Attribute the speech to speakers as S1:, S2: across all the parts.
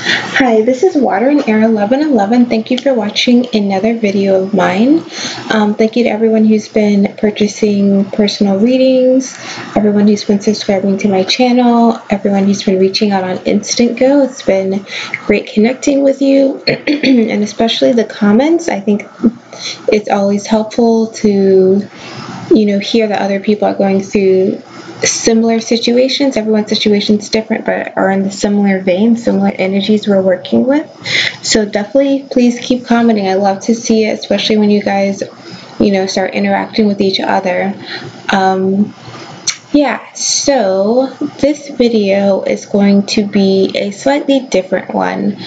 S1: Hi, this is Water and Air 1111. Thank you for watching another video of mine. Thank you to everyone who's been purchasing personal readings, everyone who's been subscribing to my channel, everyone who's been reaching out on Instant Go. It's been great connecting with you, and especially the comments. I think it's always helpful to, hear that other people are going through similar situations. Everyone's situation is different, but are in the similar vein, similar energies we're working with. So definitely please keep commenting. I love to see it, especially when you guys, start interacting with each other. So this video is going to be a slightly different one.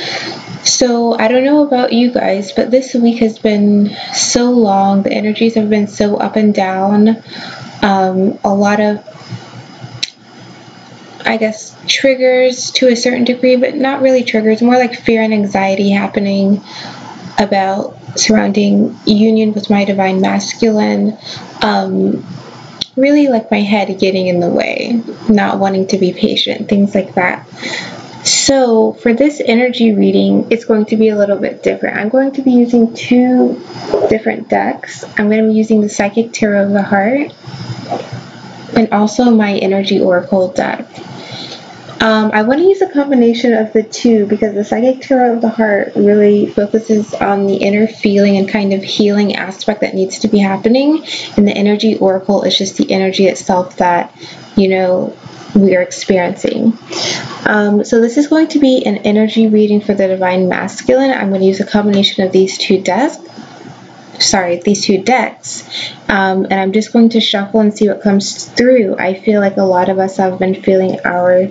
S1: So I don't know about you guys, but this week has been so long. The energies have been so up and down. A lot of, triggers to a certain degree, but not really triggers, more like fear and anxiety happening about surrounding union with my divine masculine. Really like my head getting in the way, not wanting to be patient, things like that. So for this energy reading, it's going to be a little bit different. I'm going to be using two different decks. I'm going to be using the Psychic Tarot of the Heart and also my Energy Oracle deck. I want to use a combination of the two because the Psychic Tarot of the Heart really focuses on the inner feeling and kind of healing aspect that needs to be happening, and the Energy Oracle is just the energy itself that, we are experiencing. So this is going to be an energy reading for the Divine Masculine. I'm going to use a combination of these two decks. And I'm just going to shuffle and see what comes through. I feel like a lot of us have been feeling our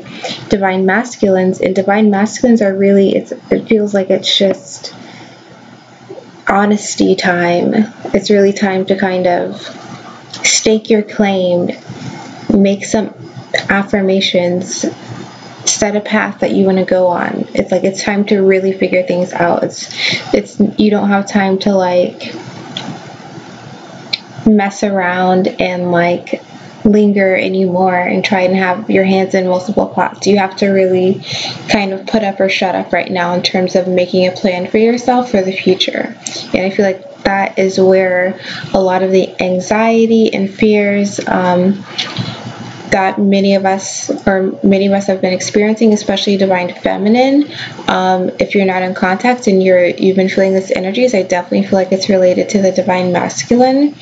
S1: divine masculines, and divine masculines are really, it feels like it's just honesty time. It's really time to kind of stake your claim, make some affirmations, set a path that you want to go on. It's like it's time to really figure things out. It's you don't have time to mess around and linger anymore and try and have your hands in multiple pots. You have to really kind of put up or shut up right now in terms of making a plan for yourself for the future. And I feel like that is where a lot of the anxiety and fears that many of us have been experiencing, especially divine feminine. If you're not in contact and you've been feeling this energies, I definitely feel like it's related to the divine masculine.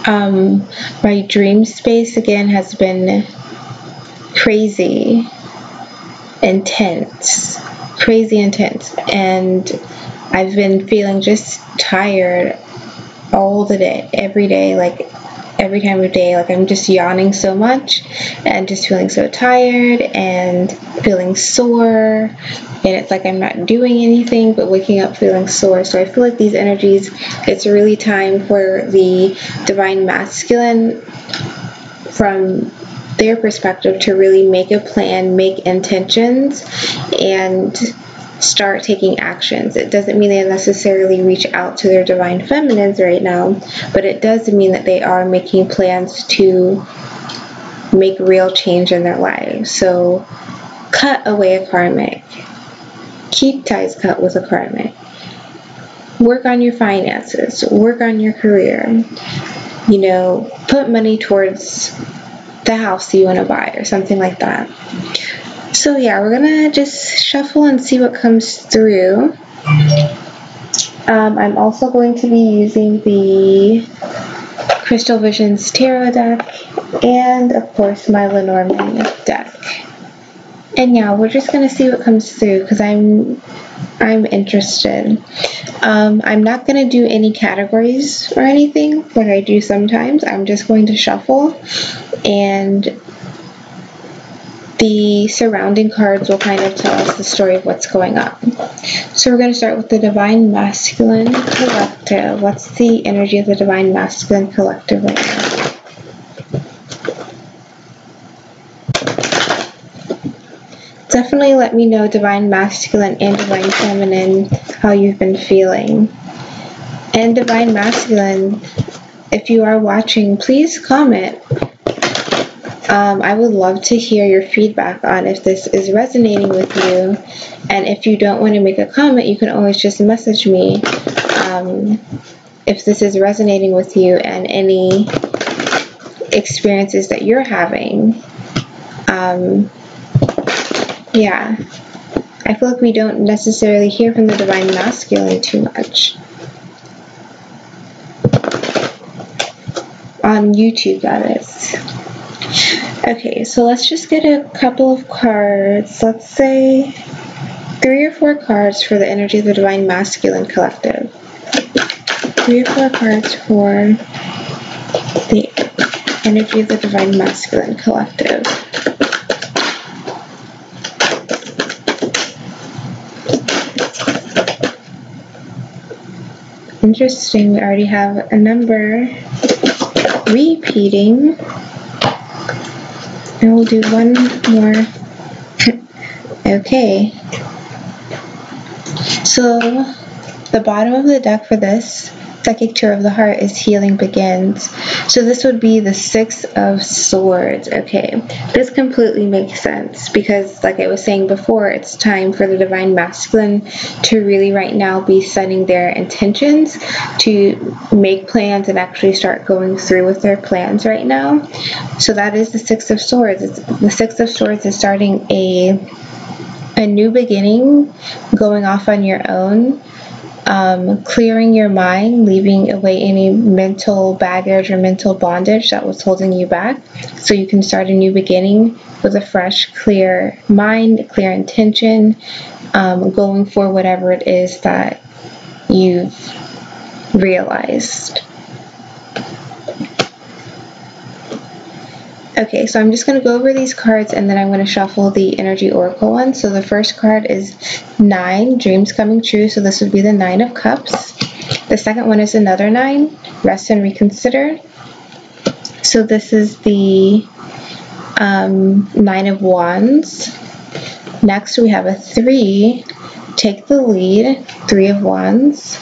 S1: My dream space again has been crazy intense, and I've been feeling just tired all the day, every day, every time of day. I'm just yawning so much and just feeling so tired and feeling sore, and it's like I'm not doing anything but waking up feeling sore. So I feel like these energies, it's really time for the divine masculine from their perspective to really make a plan, make intentions, and start taking actions. It doesn't mean they necessarily reach out to their divine feminines right now, but it does mean that they are making plans to make real change in their lives. So cut away a karmic. Keep ties cut with a karmic. Work on your finances. Work on your career. Put money towards the house you want to buy or something like that. So yeah, we're gonna just shuffle and see what comes through. I'm also going to be using the Crystal Visions Tarot deck and of course my Lenormand deck. And yeah, we're just gonna see what comes through because I'm interested. I'm not gonna do any categories or anything like I do sometimes. I'm just going to shuffle, and the surrounding cards will kind of tell us the story of what's going on. So we're going to start with the Divine Masculine Collective. What's the energy of the Divine Masculine Collective right now? Definitely let me know, Divine Masculine and Divine Feminine, how you've been feeling. And Divine Masculine, if you are watching, please comment. I would love to hear your feedback on if this is resonating with you. And if you don't want to make a comment, you can always just message me if this is resonating with you and any experiences that you're having. Yeah, I feel like we don't necessarily hear from the Divine Masculine too much. On YouTube, that is. Okay, so let's just get a couple of cards. Let's say 3 or 4 cards for the energy of the Divine Masculine Collective. 3 or 4 cards for the energy of the Divine Masculine Collective. Interesting, we already have a number repeating. And we'll do one more. Okay. So the bottom of the deck for this Psychic Tarot of the Heart is Healing Begins. So this would be the 6 of Swords. Okay, this completely makes sense because, like I was saying before, it's time for the Divine Masculine to really right now be setting their intentions to make plans and actually start going through with their plans right now. So that is the 6 of Swords. The 6 of Swords is starting a new beginning, going off on your own. Clearing your mind, leaving away any mental baggage or mental bondage that was holding you back, so you can start a new beginning with a fresh, clear mind, clear intention, going for whatever it is that you've realized. Okay, so I'm just going to go over these cards and then I'm going to shuffle the energy oracle one. So the first card is 9, Dreams Coming True. So this would be the 9 of Cups. The second one is another 9, Rest and Reconsider. So this is the 9 of Wands. Next we have a 3, Take the Lead, 3 of Wands.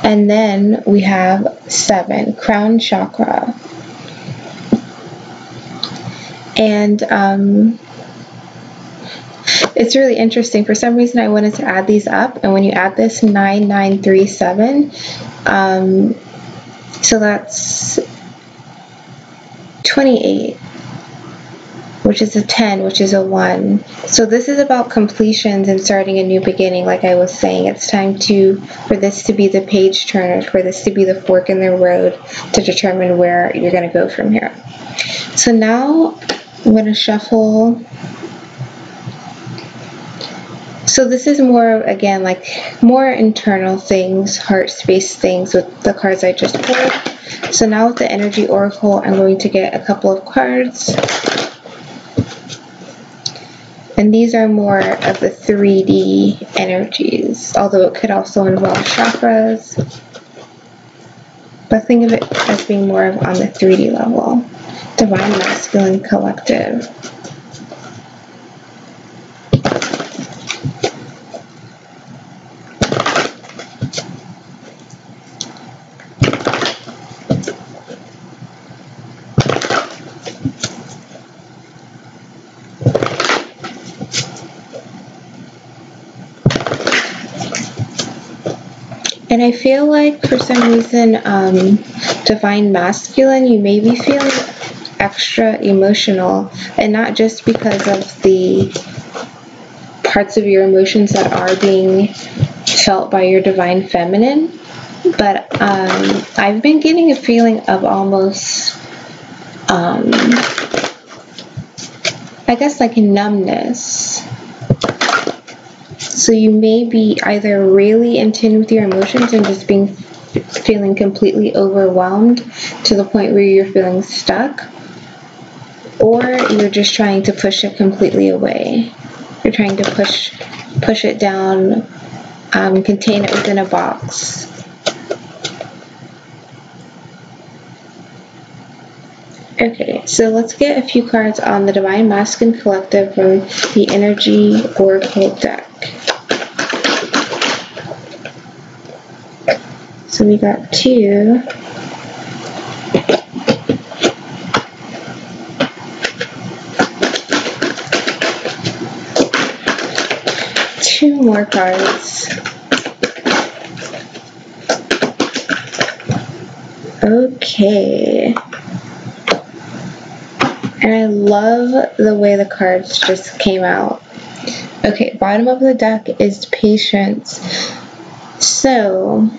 S1: And then we have 7, Crown Chakra. And it's really interesting. For some reason, I wanted to add these up. And when you add this 9, 9, 3, 7, so that's 28, which is a 10, which is a 1. So this is about completions and starting a new beginning. Like I was saying, it's time for this to be the page turner, for this to be the fork in the road to determine where you're going to go from here. So now I'm going to shuffle. So this is more, again, like more internal things, heart space things with the cards I just pulled. So now with the energy oracle, I'm going to get a couple of cards. And these are more of the 3D energies, although it could also involve chakras. But think of it as being more of on the 3D level. Divine Masculine Collective. And I feel like for some reason, Divine Masculine, you may be feeling extra emotional, and not just because of the parts of your emotions that are being felt by your Divine Feminine, but I've been getting a feeling of almost, I guess like numbness. So you may be either really in tune with your emotions and just feeling completely overwhelmed to the point where you're feeling stuck, or you're just trying to push it completely away. You're trying to push it down, contain it within a box. Okay, so let's get a few cards on the Divine Masculine Collective from the Energy Oracle deck. So we got 2, more cards. Okay. And I love the way the cards just came out. Okay, bottom of the deck is patience. So,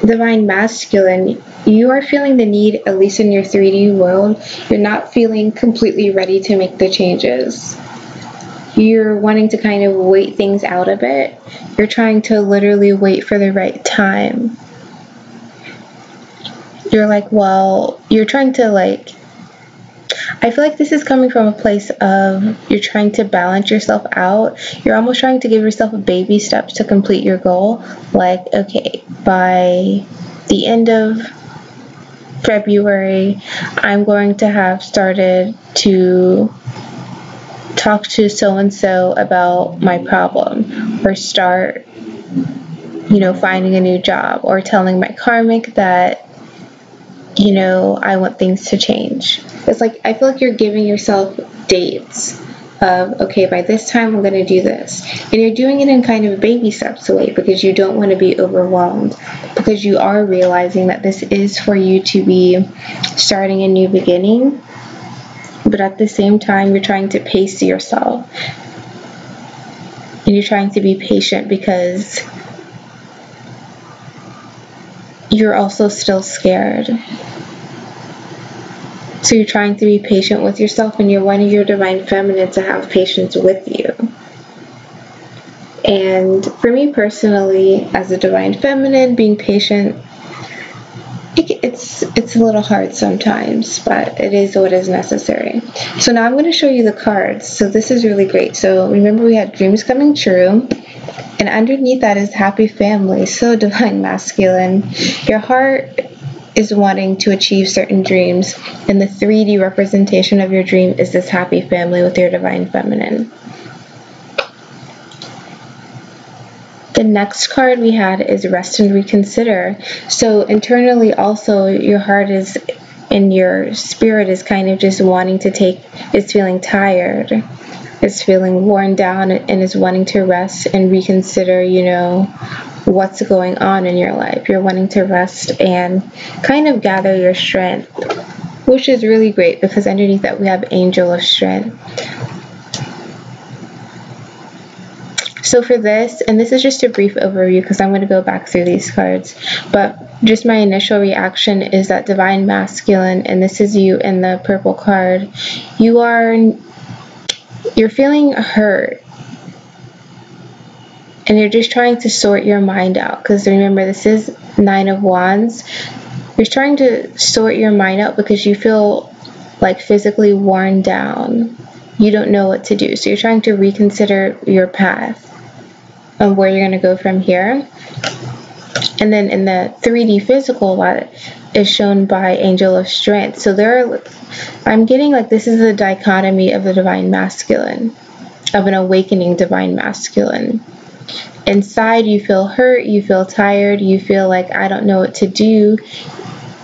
S1: Divine Masculine, you are feeling the need, at least in your 3D world, you're not feeling completely ready to make the changes. You're wanting to kind of wait things out a bit. You're trying to literally wait for the right time. You're like, well, you're trying to like, I feel like this is coming from a place of you're trying to balance yourself out. You're almost trying to give yourself baby steps to complete your goal. Like, okay, by the end of February, I'm going to have started to talk to so-and-so about my problem, or start, finding a new job, or telling my karmic that, I want things to change. It's like, I feel like you're giving yourself dates of, okay, by this time I'm going to do this. And you're doing it in kind of baby steps away because you don't want to be overwhelmed, because you are realizing that this is for you to be starting a new beginning. But at the same time, you're trying to pace yourself. And you're trying to be patient because you're also still scared. So you're trying to be patient with yourself, and you're wanting your Divine Feminine to have patience with you. And for me personally, as a Divine Feminine, being patient, it's a little hard sometimes, but it is what is necessary. So now I'm going to show you the cards. So this is really great. So remember, we had dreams coming true, and underneath that is happy family. So Divine Masculine, your heart is wanting to achieve certain dreams, and the 3D representation of your dream is this happy family with your Divine Feminine. The next card we had is Rest and Reconsider. So internally also, your heart is, and your spirit is kind of just wanting to is feeling tired, is feeling worn down, and is wanting to rest and reconsider, what's going on in your life. You're wanting to rest and kind of gather your strength, which is really great because underneath that we have Angel of Strength. So for this, and this is just a brief overview because I'm going to go back through these cards, but just my initial reaction is that Divine Masculine, and this is you in the purple card, you're feeling hurt. And you're just trying to sort your mind out, because remember, this is 9 of Wands. You're trying to sort your mind out because you feel like physically worn down. You don't know what to do. So you're trying to reconsider your path and where you're going to go from here. And then in the 3D physical, that is shown by Angel of Strength. So I'm getting like this is a dichotomy of the Divine Masculine, of an awakening Divine Masculine. Inside, you feel hurt, you feel tired, you feel like, I don't know what to do,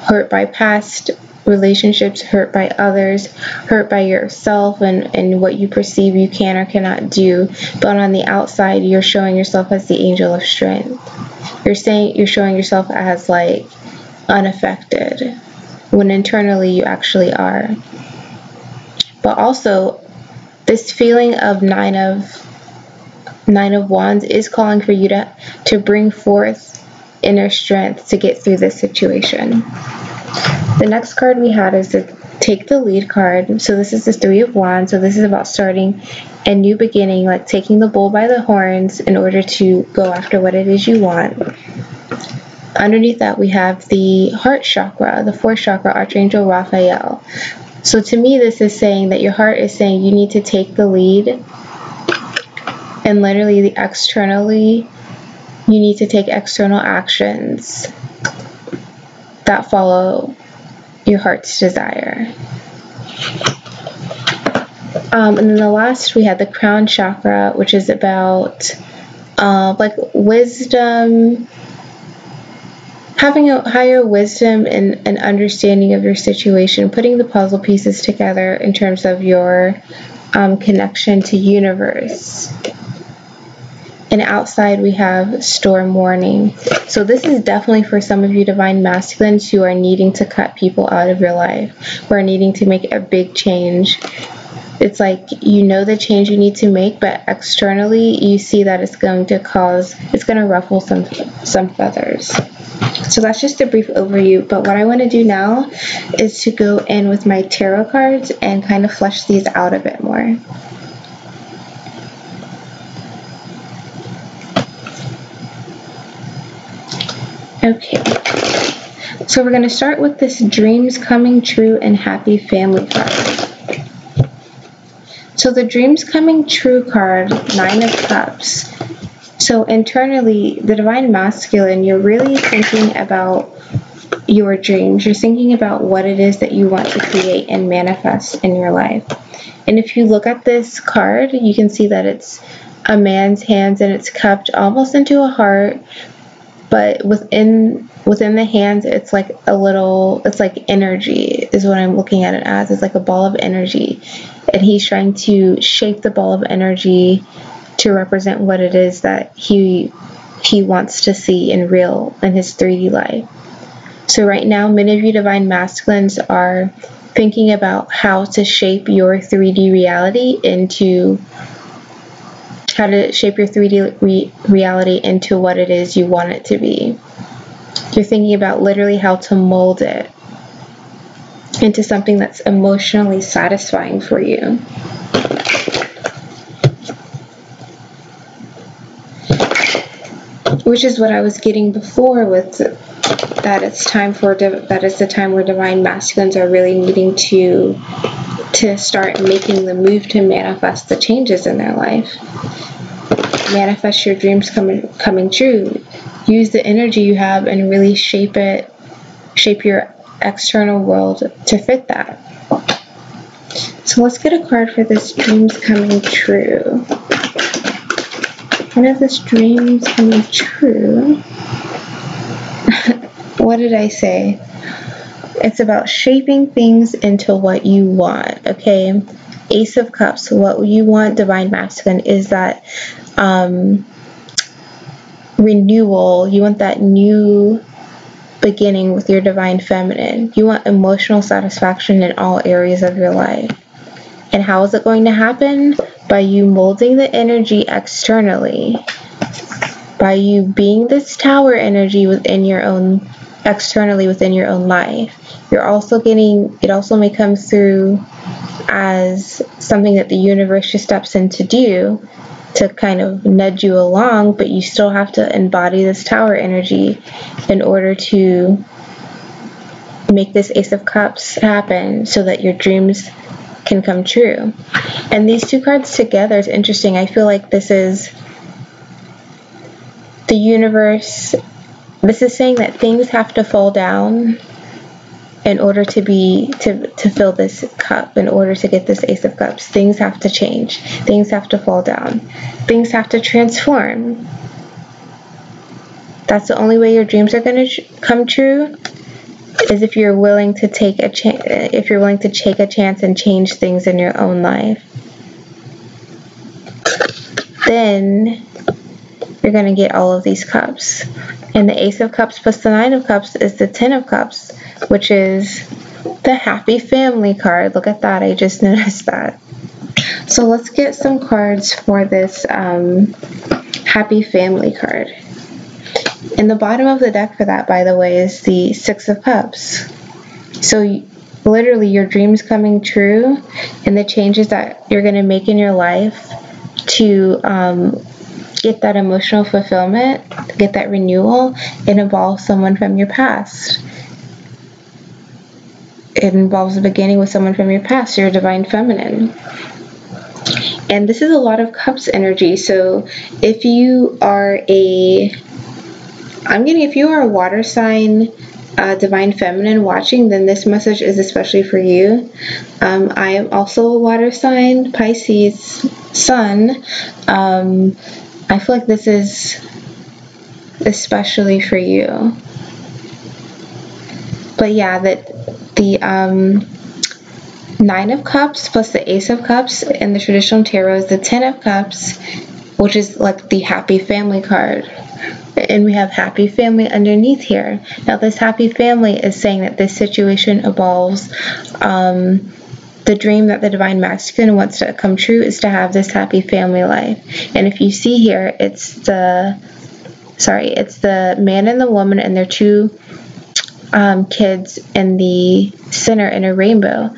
S1: hurt by past relationships, hurt by others, hurt by yourself and what you perceive you can or cannot do. But on the outside, you're showing yourself as the Angel of Strength. You're showing yourself as like unaffected, when internally you actually are. But also, this feeling of Nine of Wands is calling for you to bring forth inner strength to get through this situation. The next card we had is the Take the Lead card. So this is the 3 of Wands. So this is about starting a new beginning, like taking the bull by the horns in order to go after what it is you want. Underneath that, we have the heart chakra, the 4th chakra, Archangel Raphael. So to me, this is saying that your heart is saying you need to take the lead. And literally, externally, you need to take external actions that follow your heart's desire. And then the last, we had the crown chakra, which is about like wisdom, having a higher wisdom and understanding of your situation, putting the puzzle pieces together in terms of your connection to universe. And outside we have storm warning. So this is definitely for some of you divine masculines who are needing to cut people out of your life, who are needing to make a big change. It's like you know the change you need to make, but externally you see that it's going to ruffle some feathers. So that's just a brief overview, but what I want to do now is to go in with my tarot cards and kind of flesh these out a bit more. Okay, so we're going to start with this dreams coming true and happy family card. So the dreams coming true card, 9 of Cups. So internally, the divine masculine, you're really thinking about your dreams. You're thinking about what it is that you want to create and manifest in your life. And if you look at this card, you can see that it's a man's hands and it's cupped almost into a heart. But within the hands, it's like it's like energy is what I'm looking at it as. It's like a ball of energy. And he's trying to shape the ball of energy to represent what it is that he wants to see in his 3D life. So right now, many of you divine masculines are thinking about how to shape your 3D reality into reality into what it is you want it to be. You're thinking about literally how to mold it into something that's emotionally satisfying for you. Which is what I was getting before with that it's the time where divine masculines are really needing to start making the move to manifest the changes in their life. Manifest your dreams coming true. Use the energy you have and really shape your external world to fit that. So let's get a card for this dreams coming true. What is this dreams coming true? What did I say? It's about shaping things into what you want, okay? Ace of Cups, what you want, divine masculine, is that renewal. You want that new beginning with your divine feminine. You want emotional satisfaction in all areas of your life. And how is it going to happen? By you molding the energy externally. By you being this tower energy externally within your own life. It also may come through as something that the universe just steps in to do to kind of nudge you along, but you still have to embody this tower energy in order to make this Ace of Cups happen so that your dreams can come true. And these two cards together is interesting. I feel like this is the universe. This is saying that things have to fall down in order to fill this cup, in order to get this Ace of Cups. Things have to change. Things have to fall down. Things have to transform. That's the only way your dreams are going to come true, is if you're willing to take a chance and change things in your own life. Then you're going to get all of these cups. And the Ace of Cups plus the 9 of Cups is the 10 of Cups, which is the happy family card. Look at that. I just noticed that. So let's get some cards for this happy family card. And the bottom of the deck for that, by the way, is the 6 of Cups. So literally your dreams coming true and the changes that you're going to make in your life to get that emotional fulfillment, get that renewal, it involves someone from your past. It involves the beginning with someone from your past, your divine feminine. And this is a lot of cups energy. So if you are a water sign, divine feminine watching, then this message is especially for you. I am also a water sign, Pisces sun. I feel like this is especially for you. But yeah, the 9 of Cups plus the Ace of Cups in the traditional tarot is the 10 of Cups, which is like the happy family card. And we have happy family underneath here. Now this happy family is saying that this situation involves the dream that the Divine Masculine wants to come true is to have this happy family life. And if you see here, it's the man and the woman and their two kids in the center in a rainbow.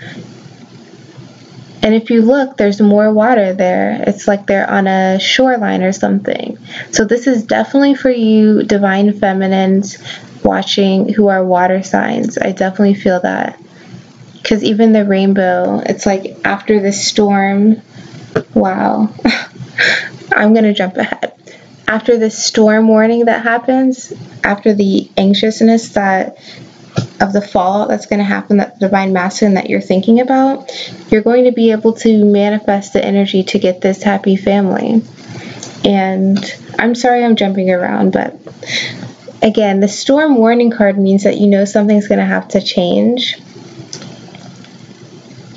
S1: And if you look, there's more water there. It's like they're on a shoreline or something. So this is definitely for you Divine Feminines watching who are water signs. I definitely feel that. Because even the rainbow, it's like after the storm, wow. I'm going to jump ahead. After the storm warning that happens, after the anxiousness of the fallout that's going to happen, that Divine Masculine that you're thinking about, you're going to be able to manifest the energy to get this happy family. And I'm sorry I'm jumping around, but again, the storm warning card means that you know something's going to have to change.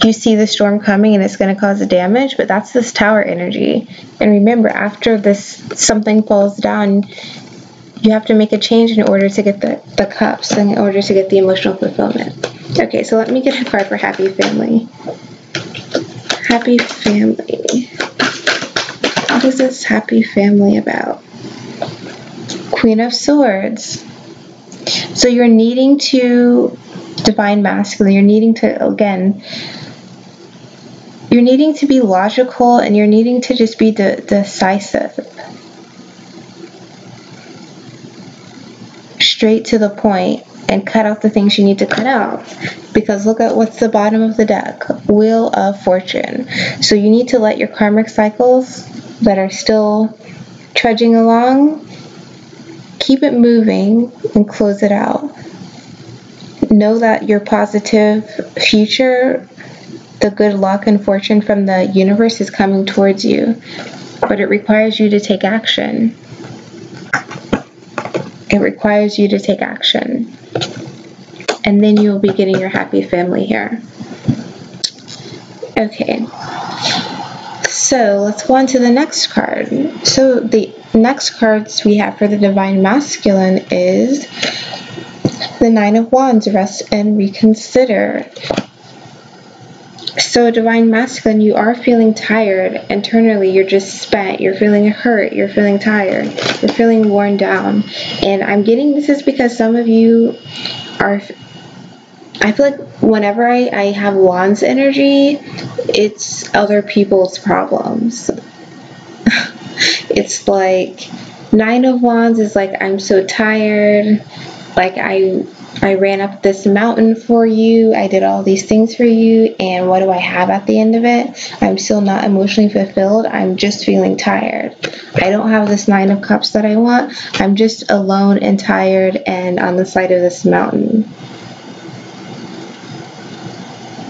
S1: You see the storm coming and it's going to cause damage, but that's this Tower energy. And remember, after this something falls down, you have to make a change in order to get the cups, and in order to get the emotional fulfillment. Okay, so let me get a card for happy family. Happy family. What is this happy family about? Queen of Swords. So you're needing to, Divine Masculine, you're needing to, again, you're needing to be logical, and you're needing to just be decisive. Straight to the point, and cut out the things you need to cut out. Because look at what's the bottom of the deck. Wheel of Fortune. So you need to let your karmic cycles that are still trudging along, keep it moving and close it out. Know that your positive future, the good luck and fortune from the universe is coming towards you, but it requires you to take action. It requires you to take action. And then you'll be getting your happy family here. Okay. So let's go on to the next card. So the next cards we have for the Divine Masculine is the Nine of Wands, Rest and Reconsider. So Divine Masculine, you are feeling tired internally. You're just spent. You're feeling hurt. You're feeling tired. You're feeling worn down. And I'm getting this is because some of you are, I feel like whenever I have Wands energy, it's other people's problems. It's like Nine of Wands is like, I'm so tired. Like I ran up this mountain for you. I did all these things for you. And what do I have at the end of it? I'm still not emotionally fulfilled. I'm just feeling tired. I don't have this Nine of Cups that I want. I'm just alone and tired and on the side of this mountain,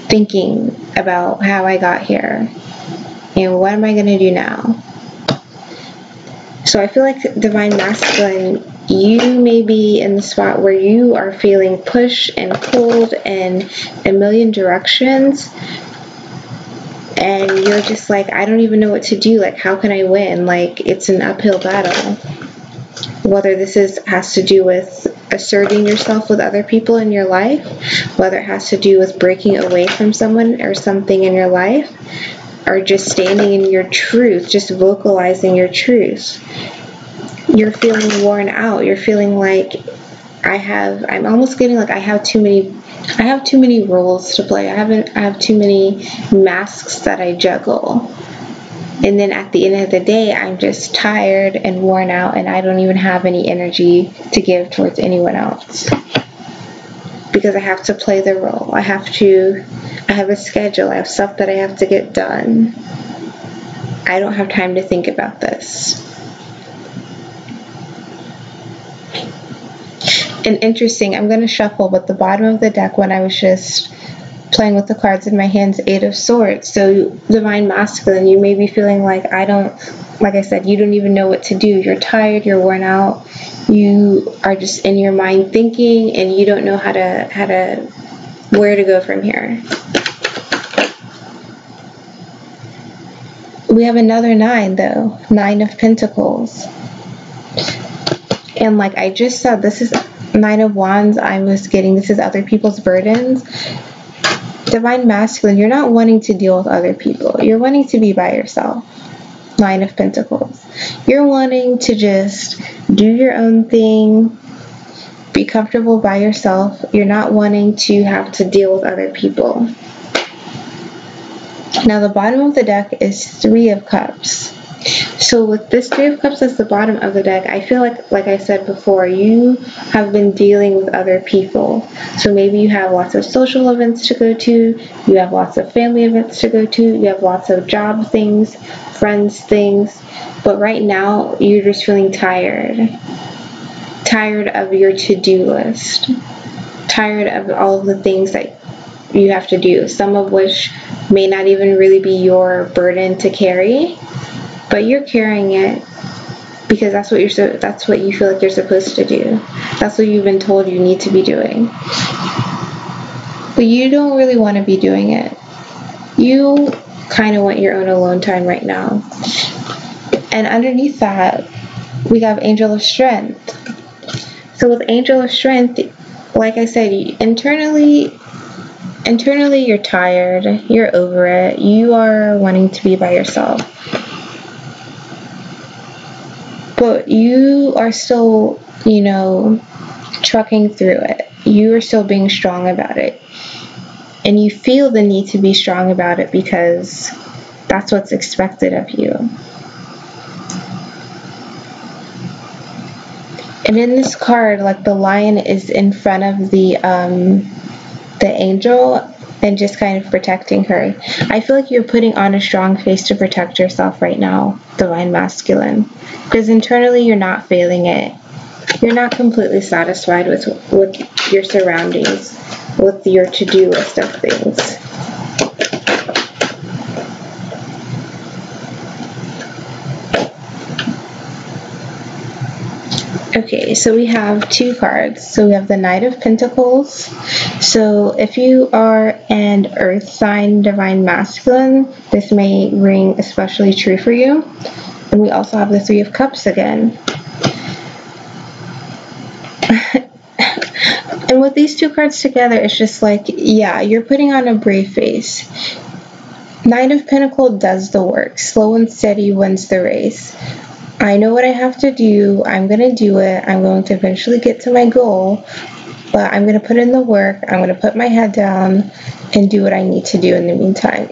S1: thinking about how I got here and what am I going to do now. So I feel like Divine Masculine, you may be in the spot where you are feeling pushed and pulled in a million directions, and you're just like, I don't even know what to do. Like, how can I win? Like, it's an uphill battle. Whether this has to do with asserting yourself with other people in your life, whether it has to do with breaking away from someone or something in your life, or just standing in your truth, just vocalizing your truth. You're feeling worn out. You're feeling like I'm almost getting like I have too many roles to play. I have too many masks that I juggle. And then at the end of the day, I'm just tired and worn out, and I don't even have any energy to give towards anyone else. Because I have to play the role. I have a schedule. I have stuff that I have to get done. I don't have time to think about this. And interesting, I'm going to shuffle, but the bottom of the deck when I was just playing with the cards in my hands, Eight of Swords. So Divine Masculine, you may be feeling like like I said, you don't even know what to do. You're tired, you're worn out, you are just in your mind thinking, and you don't know where to go from here. we have another 9 though, 9 of Pentacles. And like I just said, this is 9 of Wands. I was getting this is other people's burdens. Divine Masculine, you're not wanting to deal with other people. You're wanting to be by yourself. 9 of Pentacles. You're wanting to just do your own thing, be comfortable by yourself. You're not wanting to have to deal with other people. Now the bottom of the deck is 3 of Cups. So with this 3 of Cups as the bottom of the deck, I feel like I said before, you have been dealing with other people. So maybe you have lots of social events to go to, you have lots of family events to go to, you have lots of job things, friends things, but right now you're just feeling tired. Tired of your to-do list. Tired of all of the things that you have to do, some of which may not even really be your burden to carry. But you're carrying it because that's what you feel like you're supposed to do. That's what you've been told you need to be doing. But you don't really want to be doing it. You kind of want your own alone time right now. And underneath that, we have Angel of Strength. So with Angel of Strength, like I said, internally you're tired. You're over it. You are wanting to be by yourself. But you are still, trucking through it. You are still being strong about it. And you feel the need to be strong about it because that's what's expected of you. And in this card, like the lion is in front of the angel and just kind of protecting her. I feel like you're putting on a strong face to protect yourself right now, Divine Masculine. Because internally you're not feeling it. You're not completely satisfied with your surroundings, with your to-do list of things. Okay, so we have 2 cards. So we have the Knight of Pentacles. So if you are an earth sign Divine Masculine, this may ring especially true for you. And we also have the 3 of Cups again. And with these 2 cards together, it's just like, yeah, you're putting on a brave face. Knight of Pentacles does the work. Slow and steady wins the race. I know what I have to do. I'm going to do it. I'm going to eventually get to my goal. But I'm going to put in the work. I'm going to put my head down and do what I need to do in the meantime.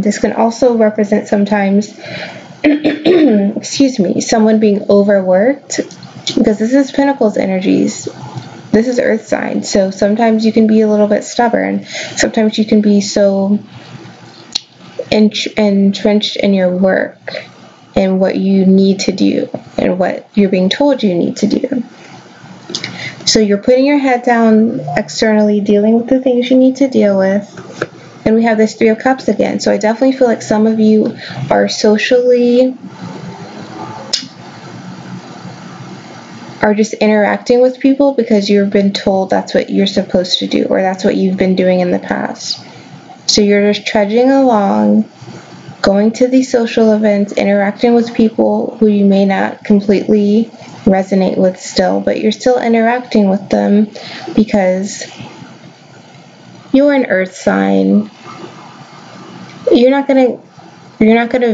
S1: This can also represent sometimes, someone being overworked. Because this is Pentacles energies. This is earth sign. So sometimes you can be a little bit stubborn. Sometimes you can be so entrenched in your work and what you need to do and what you're being told you need to do. So you're putting your head down externally, dealing with the things you need to deal with. And we have this 3 of Cups again. So I definitely feel like some of you are just interacting with people because you've been told that's what you're supposed to do or that's what you've been doing in the past. So you're just trudging along, going to these social events, interacting with people who you may not completely resonate with still, but you're still interacting with them because you're an earth sign. You're not gonna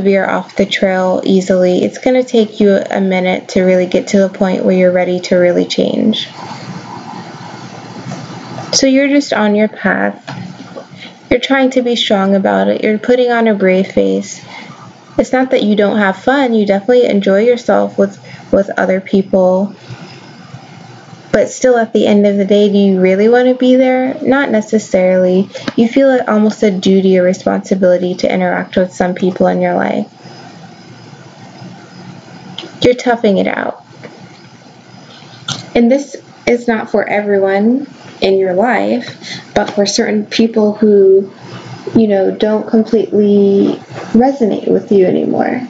S1: veer off the trail easily. It's gonna take you a minute to really get to the point where you're ready to really change. So you're just on your path. You're trying to be strong about it. You're putting on a brave face. It's not that you don't have fun. You definitely enjoy yourself with other people. But still, at the end of the day, do you really want to be there? Not necessarily. You feel it almost a duty or responsibility to interact with some people in your life. You're toughing it out. And this is not for everyone in your life, but for certain people who, don't completely resonate with you anymore.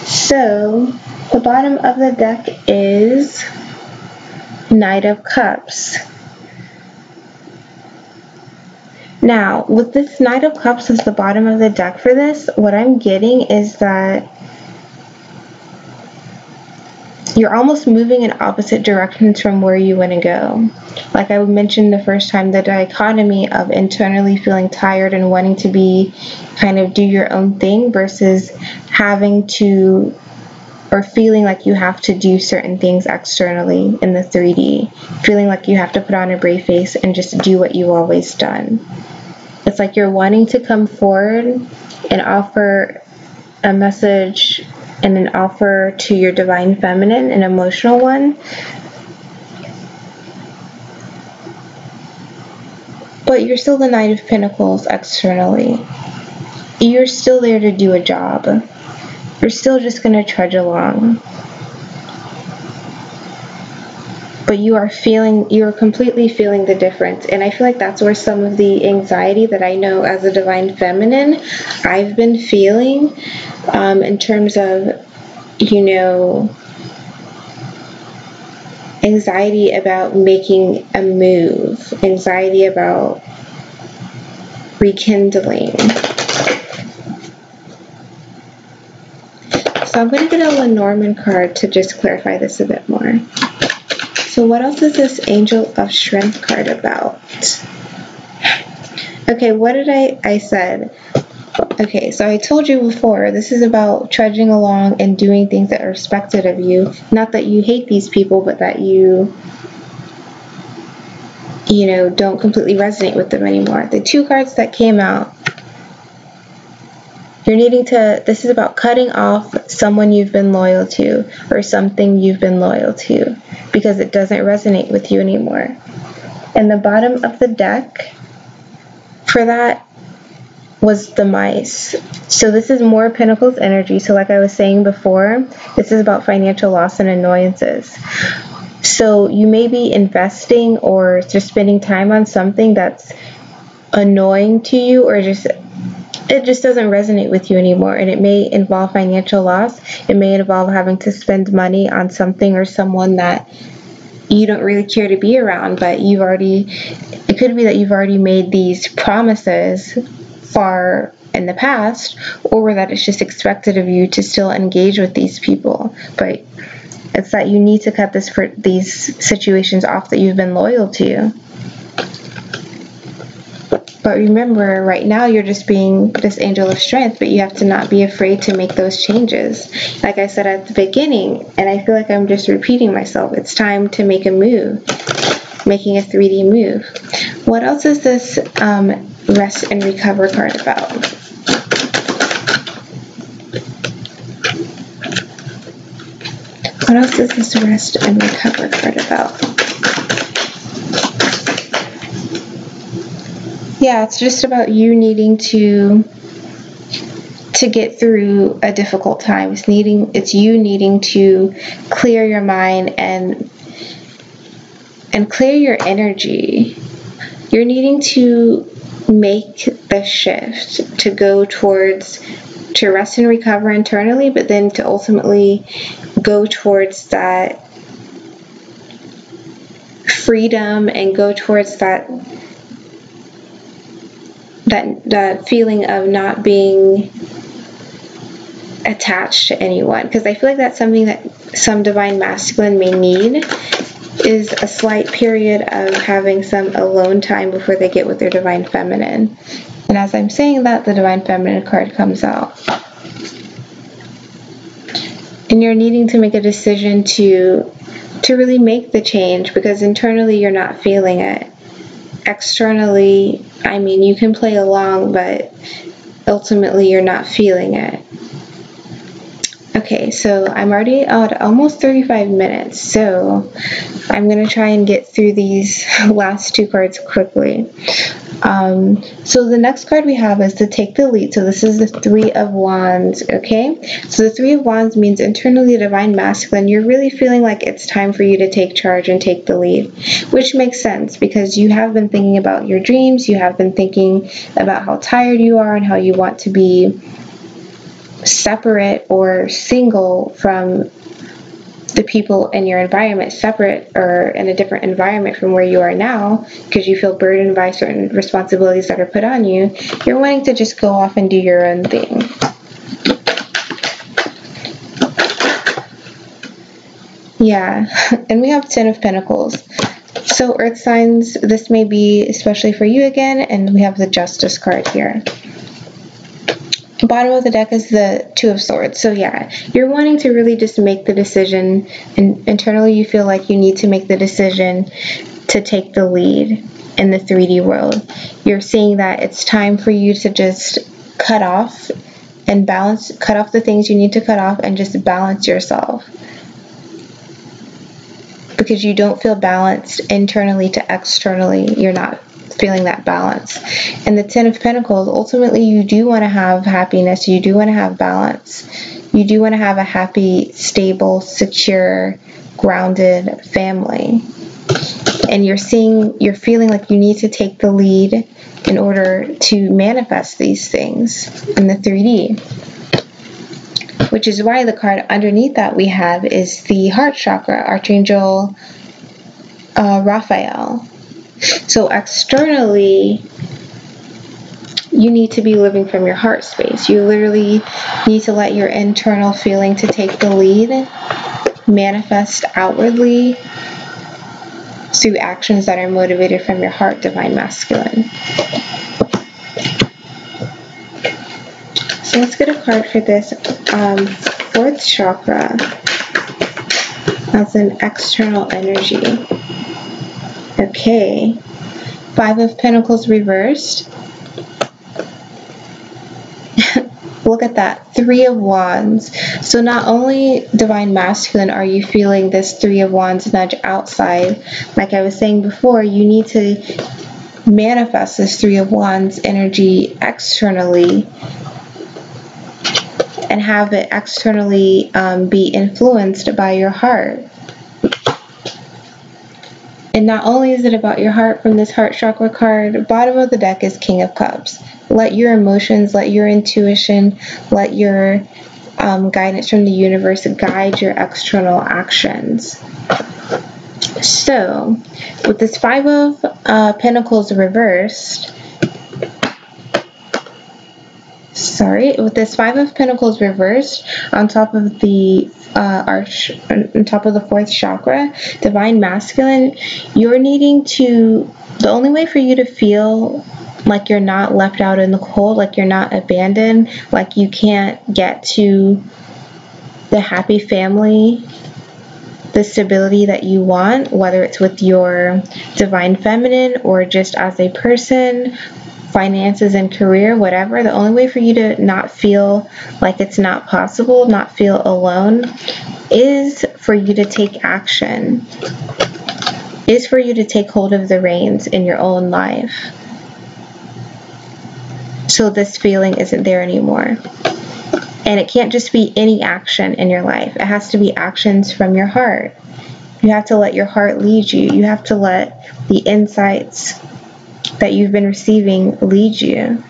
S1: So, the bottom of the deck is Knight of Cups. Now, with this Knight of Cups as the bottom of the deck for this, what I'm getting is that you're almost moving in opposite directions from where you want to go. Like I mentioned the first time, the dichotomy of internally feeling tired and wanting to be kind of do your own thing versus having to or feeling like you have to do certain things externally in the 3D. Feeling like you have to put on a brave face and just do what you've always done. It's like you're wanting to come forward and offer a message and an offer to your divine feminine, an emotional one. But you're still the Knight of Pentacles externally. You're still there to do a job. You're still just going to trudge along. But you're completely feeling the difference. And I feel like that's where some of the anxiety that I know as a divine feminine, I've been feeling in terms of, anxiety about making a move, anxiety about rekindling. So I'm going to get a Lenormand card to just clarify this a bit more. So what else is this Angel of Strength card about? Okay, what did I said? Okay, so I told you before, this is about trudging along and doing things that are expected of you. Not that you hate these people, but that you don't completely resonate with them anymore. The two cards that came out, this is about cutting off someone you've been loyal to or something you've been loyal to because it doesn't resonate with you anymore. And the bottom of the deck for that was the Mice. So this is more Pentacles energy. So like I was saying before, this is about financial loss and annoyances. So you may be investing or just spending time on something that's annoying to you or it just doesn't resonate with you anymore, and it may involve financial loss. It may involve having to spend money on something or someone that you don't really care to be around, but it could be that you've already made these promises far in the past, or that it's just expected of you to still engage with these people. But it's that you need to cut these situations off that you've been loyal to. But remember, right now you're just being this Angel of Strength, but you have to not be afraid to make those changes. Like I said at the beginning, and I feel like I'm just repeating myself, it's time to make a move, making a 3D move. What else is this Rest and Recover card about? What else is this Rest and Recover card about? Yeah, it's just about you needing to get through a difficult time. It's you needing to clear your mind and clear your energy. You're needing to make the shift to go to rest and recover internally, but then to ultimately go towards that freedom and go towards that feeling of not being attached to anyone, because I feel like that's something that some divine masculine may need, is a slight period of having some alone time before they get with their divine feminine. And as I'm saying that, the divine feminine card comes out, and you're needing to make a decision to really make the change, because internally you're not feeling it. Externally, I mean, you can play along, but ultimately you're not feeling it. Okay, so I'm already at almost 35 minutes, so I'm going to try and get through these last two cards quickly. So the next card we have is to take the lead. So this is the Three of Wands, okay? So the Three of Wands means internally divine masculine. You're really feeling like it's time for you to take charge and take the lead, which makes sense because you have been thinking about your dreams. You have been thinking about how tired you are and how you want to be separate or single from the people in your environment separate or in a different environment from where you are now because you feel burdened by certain responsibilities that are put on you, you're wanting to just go off and do your own thing. Yeah, and we have 10 of Pentacles. So Earth signs, this may be especially for you again, and we have the Justice card here. Bottom of the deck is the Two of Swords. So yeah, you're wanting to really just make the decision, and internally you feel like you need to make the decision to take the lead in the 3D world. You're seeing that it's time for you to just cut off and balance, cut off the things you need to cut off and just balance yourself. Because you don't feel balanced internally to externally, you're not feeling that balance. And the 10 of Pentacles, ultimately you do want to have happiness, you do want to have balance, you do want to have a happy, stable, secure, grounded family. And you're feeling like you need to take the lead in order to manifest these things in the 3D. Which is why the card underneath that we have is the Heart Chakra, Archangel Raphael. So externally, you need to be living from your heart space. You literally need to let your internal feeling to take the lead, manifest outwardly through actions that are motivated from your heart, Divine Masculine. So let's get a card for this fourth chakra. That's an external energy. Okay. 5 of Pentacles reversed. Look at that. 3 of Wands. So not only Divine Masculine are you feeling this 3 of Wands nudge outside, like I was saying before, you need to manifest this 3 of Wands energy externally and have it externally be influenced by your heart. And not only is it about your heart from this Heart Chakra card, bottom of the deck is King of Cups. Let your emotions, let your intuition, let your guidance from the universe guide your external actions. So, with this 5 of Pentacles reversed, with this 5 of Pentacles reversed on top of the on top of the 4th chakra, Divine Masculine, you're needing to, the only way for you to feel like you're not left out in the cold, like you're not abandoned, like you can't get to the happy family, the stability that you want, whether it's with your Divine Feminine or just as a person, finances and career, whatever, the only way for you to not feel like it's not possible, not feel alone, is for you to take action, is for you to take hold of the reins in your own life. So this feeling isn't there anymore. And it can't just be any action in your life. It has to be actions from your heart. You have to let your heart lead you. You have to let the insights that you've been receiving lead you.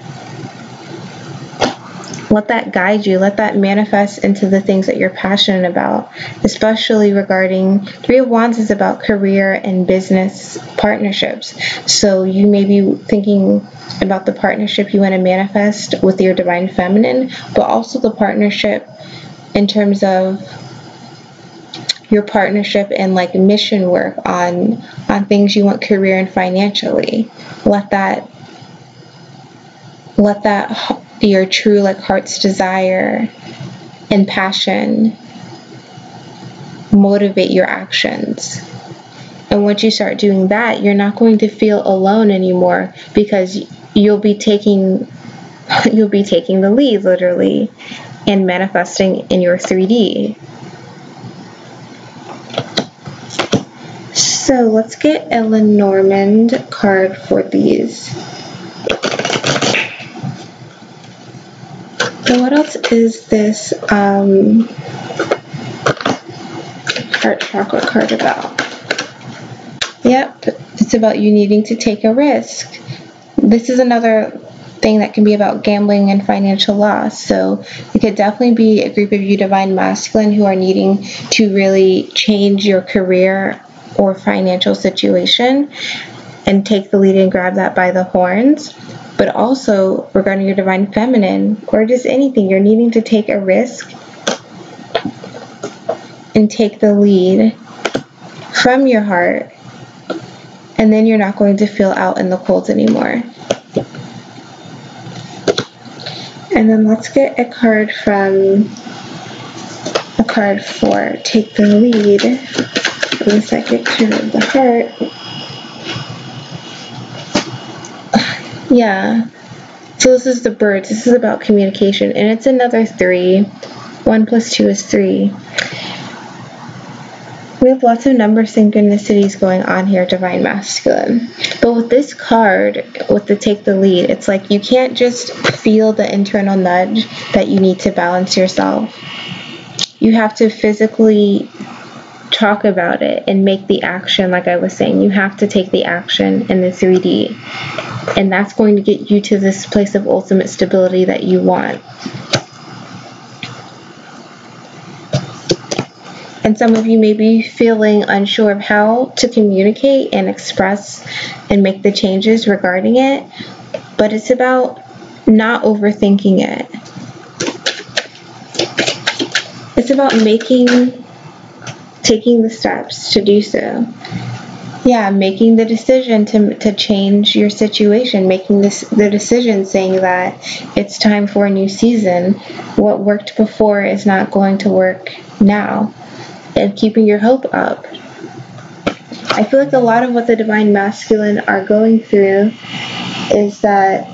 S1: Let that guide you. Let that manifest into the things that you're passionate about, especially regarding 3 of Wands is about career and business partnerships. So you may be thinking about the partnership you want to manifest with your Divine Feminine, but also the partnership in terms of your partnership and like mission work on things you want career and financially. Let that your true like heart's desire and passion motivate your actions. And once you start doing that, you're not going to feel alone anymore, because you'll be taking the lead literally and manifesting in your 3D. So let's get a Lenormand card for these. So what else is this Heart Chakra card about? Yep, it's about you needing to take a risk. This is another thing that can be about gambling and financial loss. So it could definitely be a group of you Divine Masculine who are needing to really change your career or financial situation and take the lead and grab that by the horns. But also regarding your Divine Feminine, or just anything, you're needing to take a risk and take the lead from your heart, and then you're not going to feel out in the cold anymore. And then let's get a card for Take the Lead from the Psychic Tarot of the Heart. Yeah. So this is the birds. This is about communication, and it's another 3. 1 plus 2 is 3. We have lots of number synchronicities going on here, Divine Masculine. But with this card, with the Take the Lead, it's like you can't just feel the internal nudge that you need to balance yourself. You have to physically talk about it and make the action, like I was saying. You have to take the action in the 3D. And that's going to get you to this place of ultimate stability that you want. And some of you may be feeling unsure of how to communicate and express and make the changes regarding it. But it's about not overthinking it. It's about taking the steps to do so. Yeah, making the decision to change your situation, making the decision saying that it's time for a new season. What worked before is not going to work now. And keeping your hope up. I feel like a lot of what the Divine Masculine are going through is that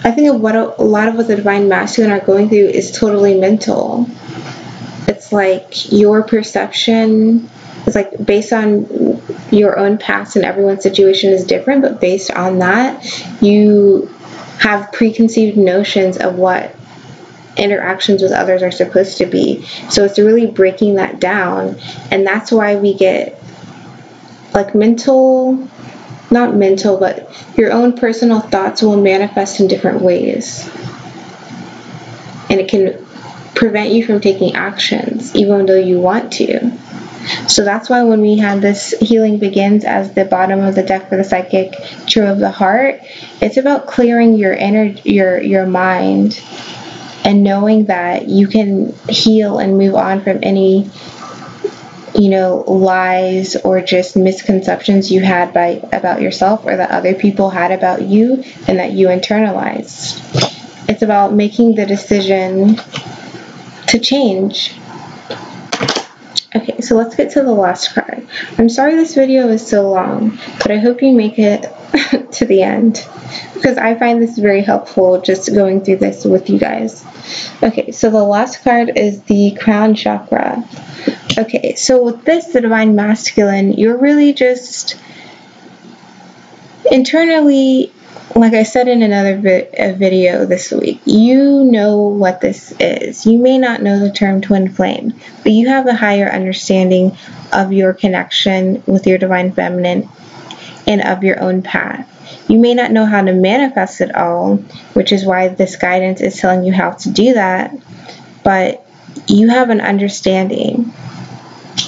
S1: I think a lot of what the Divine Masculine are going through is totally mental. It's like your perception is like based on your own past, and everyone's situation is different, but based on that, you have preconceived notions of what interactions with others are supposed to be. So it's really breaking that down, and that's why we get like not mental, but your own personal thoughts will manifest in different ways, and it can prevent you from taking actions even though you want to. So that's why when we had this Healing Begins as the bottom of the deck for the Psychic Tarot of the Heart, it's about clearing your mind and knowing that you can heal and move on from any, lies or just misconceptions you had about yourself, or that other people had about you and that you internalized. It's about making the decision to change. Okay, so let's get to the last card. I'm sorry this video is so long, but I hope you make it to the end, because I find this very helpful just going through this with you guys. Okay, so the last card is the Crown Chakra. Okay, so with this, the Divine Masculine, you're really just internally, like I said in another video this week, you know what this is. You may not know the term twin flame, but you have a higher understanding of your connection with your Divine Feminine and of your own path. You may not know how to manifest it all, which is why this guidance is telling you how to do that, but you have an understanding.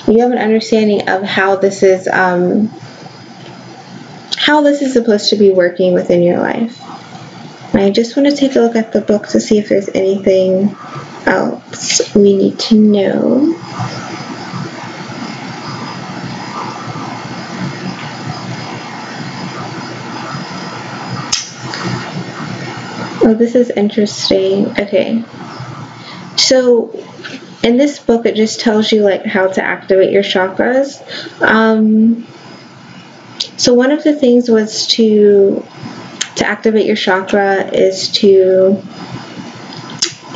S1: You have an understanding of how this is supposed to be working within your life. And I just want to take a look at the book to see if there's anything else we need to know. Oh, this is interesting. Okay. So in this book, it just tells you like how to activate your chakras. So one of the things was to activate your chakra is to,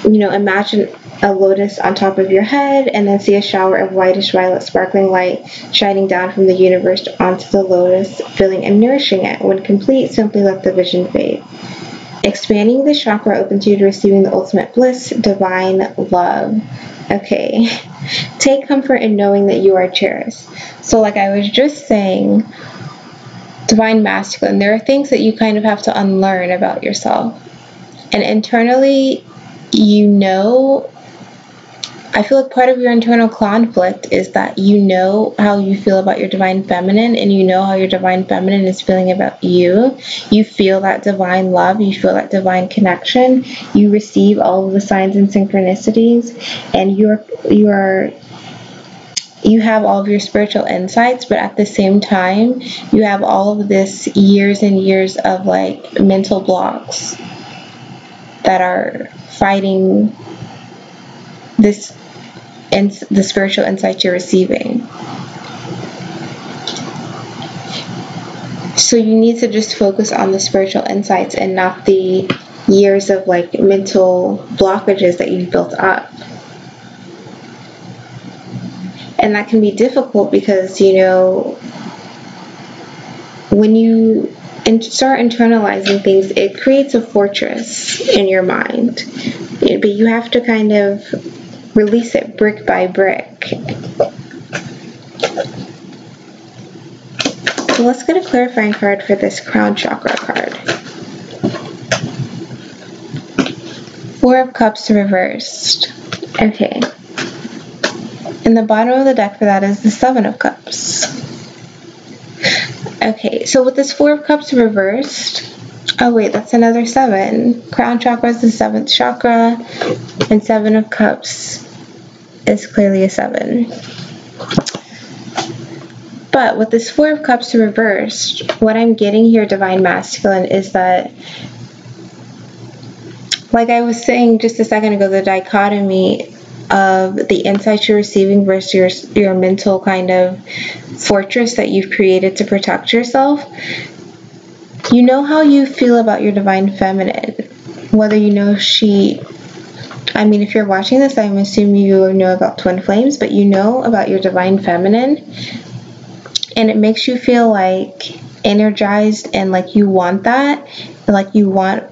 S1: imagine a lotus on top of your head, and then see a shower of whitish violet sparkling light shining down from the universe onto the lotus, filling and nourishing it. When complete, simply let the vision fade. Expanding the chakra opens you to receiving the ultimate bliss, divine love. Okay. Take comfort in knowing that you are cherished. So like I was just saying, divine masculine, there are things that you kind of have to unlearn about yourself. And internally, you know, I feel like part of your internal conflict is that you know how you feel about your divine feminine, and you know how your divine feminine is feeling about you. You feel that divine love, you feel that divine connection, you receive all of the signs and synchronicities, and you have all of your spiritual insights, but at the same time, you have all of this years and years of like mental blocks that are fighting the spiritual insight you're receiving. So you need to just focus on the spiritual insights and not the years of like mental blockages that you've built up. And that can be difficult because, you know, when you start internalizing things, it creates a fortress in your mind. But you have to kind of release it brick by brick. So let's get a clarifying card for this crown chakra card. Four of Cups reversed. Okay. And the bottom of the deck for that is the Seven of Cups. Okay, so with this Four of Cups reversed, oh wait, that's another 7. Crown chakra is the 7th chakra, and Seven of Cups is clearly a 7. But with this Four of Cups reversed, what I'm getting here, divine masculine, is that, like I was saying just a second ago, the dichotomy of the insights you're receiving versus your mental kind of fortress that you've created to protect yourself. You know how you feel about your divine feminine. Whether you know if you're watching this, I'm assuming you know about twin flames, but you know about your divine feminine, and it makes you feel like energized and like you want that, like you want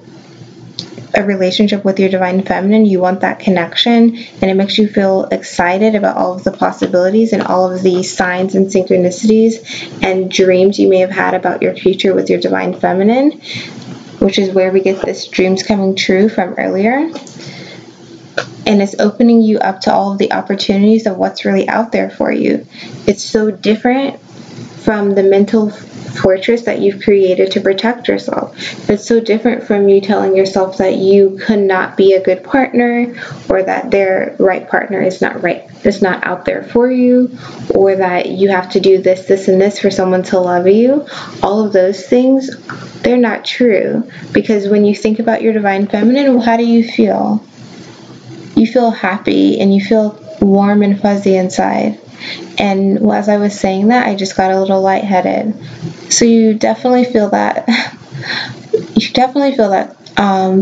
S1: a relationship with your divine feminine, you want that connection, and it makes you feel excited about all of the possibilities and all of the signs and synchronicities and dreams you may have had about your future with your divine feminine, which is where we get this dreams coming true from earlier. And it's opening you up to all of the opportunities of what's really out there for you. It's so different from the mental fortress that you've created to protect yourself. It's so different from you telling yourself that you could not be a good partner, or that their right partner is not out there for you, or that you have to do this, this, and this for someone to love you. All of those things, they're not true, because when you think about your divine feminine, how do you feel? You feel happy and you feel warm and fuzzy inside. And as I was saying that, I just got a little lightheaded. So you definitely feel that.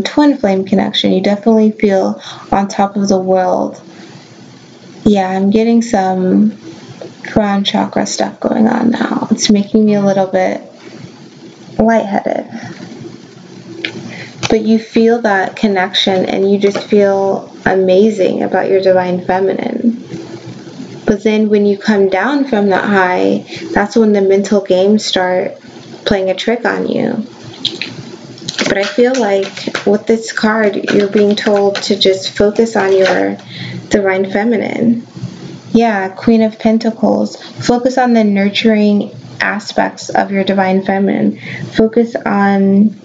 S1: Twin flame connection. You definitely feel on top of the world. Yeah, I'm getting some crown chakra stuff going on now. It's making me a little bit lightheaded. But you feel that connection and you just feel amazing about your divine feminine. But then when you come down from that high, that's when the mental games start playing a trick on you. But I feel like with this card, you're being told to just focus on your divine feminine. Yeah, Queen of Pentacles. Focus on the nurturing aspects of your divine feminine. Focus on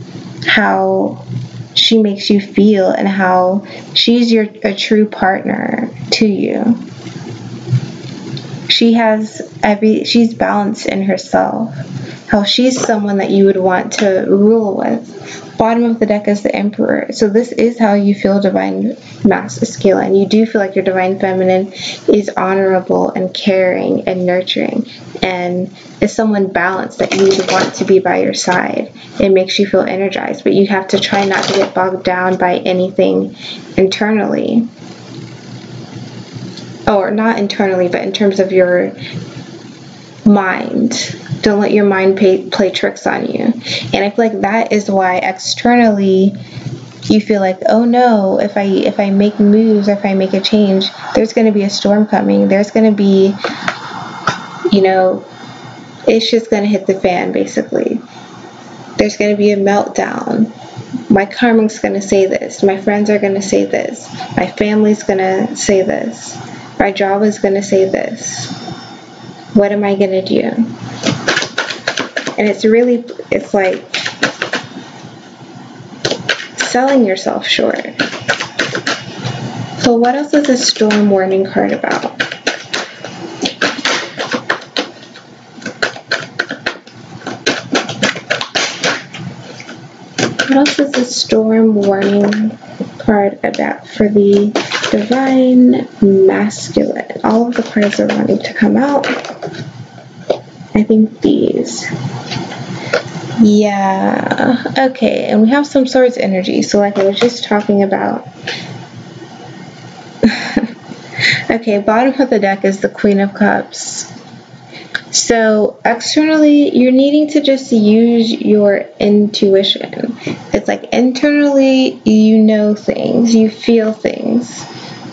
S1: how she makes you feel and how she's a true partner to you. She's balanced in herself. How she's someone that you would want to rule with. Bottom of the deck is the Emperor. So this is how you feel divine masculine. You do feel like your divine feminine is honorable and caring and nurturing, and is someone balanced that you would want to be by your side. It makes you feel energized, but you have to try not to get bogged down by anything internally. Or not internally, but in terms of your mind. Don't let your mind play tricks on you. And I feel like that is why externally you feel like, oh no, if I make moves, if I make a change, there's going to be a storm coming. There's going to be, it's just going to hit the fan, basically. There's going to be a meltdown. My karmic's going to say this. My friends are going to say this. My family's going to say this. My job is going to say this. What am I going to do? And it's like selling yourself short. So what else is a storm warning card about? What else is the storm warning card about for the divine masculine? All of the cards are wanting to come out. I think these. Yeah. Okay, and we have some swords energy. So like I was just talking about. Okay, bottom of the deck is the Queen of Cups. So externally, you're needing to just use your intuition. It's like internally, you know things, you feel things,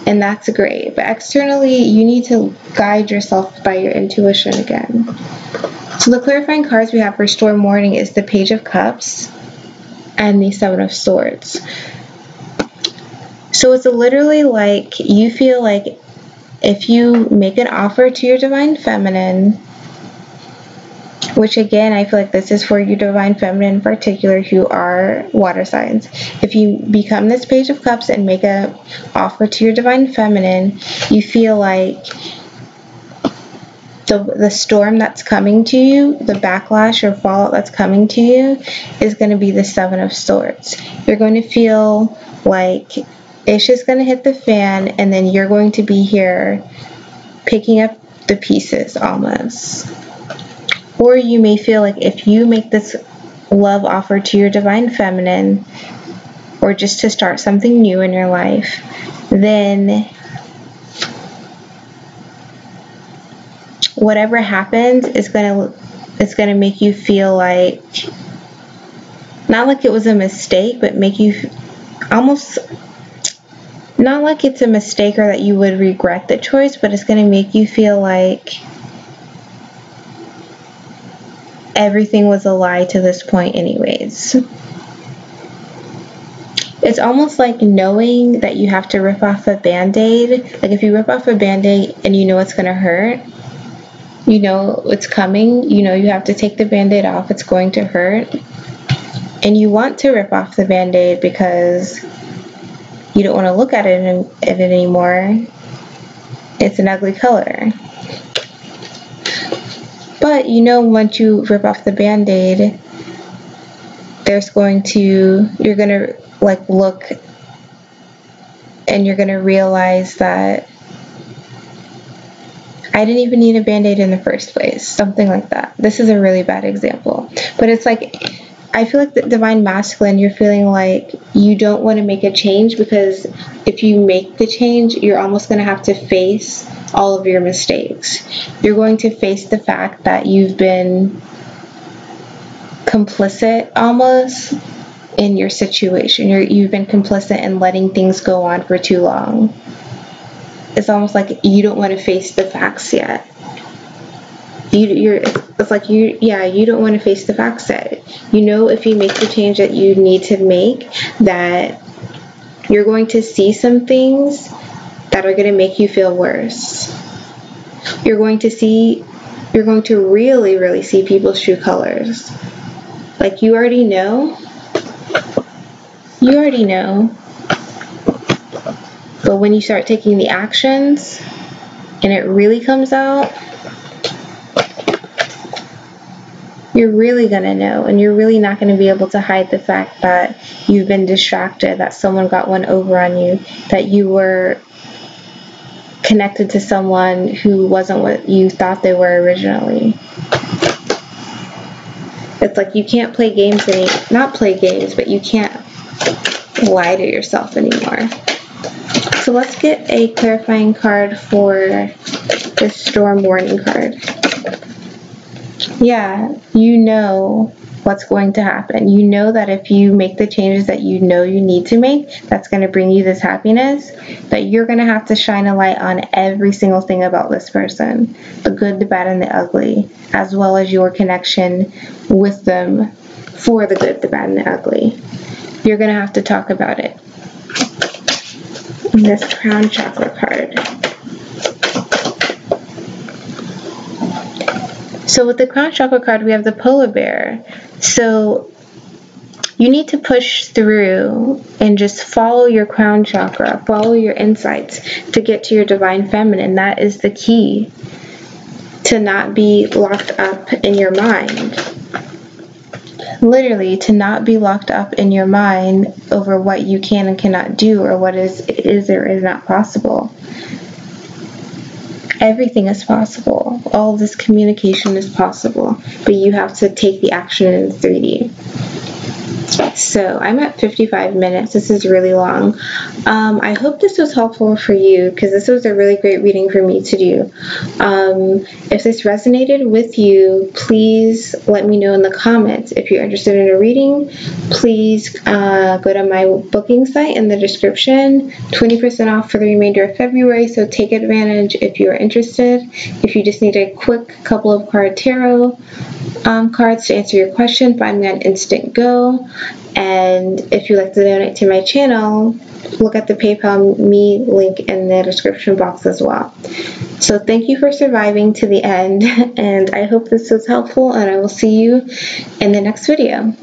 S1: and that's great. But externally, you need to guide yourself by your intuition again. So the clarifying cards we have for storm warning is the Page of Cups and the Seven of Swords. So it's literally like you feel like if you make an offer to your divine feminine, which again, I feel like this is for you divine feminine in particular who are water signs. If you become this Page of Cups and make an offer to your divine feminine, you feel like the storm that's coming to you, the backlash or fallout that's coming to you is going to be the Seven of Swords. You're going to feel like it's just going to hit the fan, and then you're going to be here picking up the pieces almost. Or you may feel like if you make this love offer to your divine feminine, or just to start something new in your life, then whatever happens is it's gonna make you feel like, not like it was a mistake, but make you almost, not like it's a mistake or that you would regret the choice, but it's gonna make you feel like everything was a lie to this point anyways. It's almost like knowing that you have to rip off a band-aid. Like if you rip off a band-aid and you know it's gonna hurt, you know it's coming, you know you have to take the band-aid off, it's going to hurt, and you want to rip off the band-aid because you don't want to look at it anymore. It's an ugly color. But you know once you rip off the band-aid, you're going to like look and you're going to realize that I didn't even need a band-aid in the first place. Something like that. This is a really bad example. But it's like, I feel like the divine masculine, you're feeling like you don't want to make a change because if you make the change, you're almost going to have to face all of your mistakes. You're going to face the fact that you've been complicit almost in your situation. You've been complicit in letting things go on for too long. It's almost like you don't want to face the facts yet. It's like you don't want to face the facts yet. You know if you make the change that you need to make, that you're going to see some things that are going to make you feel worse. You're going to really, really see people's true colors. Like you already know. But when you start taking the actions and it really comes out, you're really going to know, and you're really not going to be able to hide the fact that you've been distracted, that someone got one over on you, that you were connected to someone who wasn't what you thought they were originally. It's like you can't play games not play games, but you can't lie to yourself anymore. So let's get a clarifying card for the storm warning card. Yeah, you know what's going to happen. You know that if you make the changes that you know you need to make, that's going to bring you this happiness, that you're going to have to shine a light on every single thing about this person, the good, the bad, and the ugly, as well as your connection with them for the good, the bad, and the ugly. You're going to have to talk about it. And this crown chakra card. So with the crown chakra card, we have the polar bear. So you need to push through and just follow your crown chakra, follow your insights to get to your divine feminine. That is the key to not be locked up in your mind. Literally, to not be locked up in your mind over what you can and cannot do, or what is or is not possible. Everything is possible. All this communication is possible, but you have to take the action in 3D. So I'm at 55 minutes. This is really long. I hope this was helpful for you, because this was a really great reading for me to do. If this resonated with you, please let me know in the comments. If you're interested in a reading, please go to my booking site in the description. 20% off for the remainder of February, so take advantage if you're interested. If you just need a quick couple of card tarot cards to answer your question, find me on Instant Go. And if you'd like to donate to my channel, look at the PayPal Me link in the description box as well. So thank you for surviving to the end, and I hope this was helpful, and I will see you in the next video.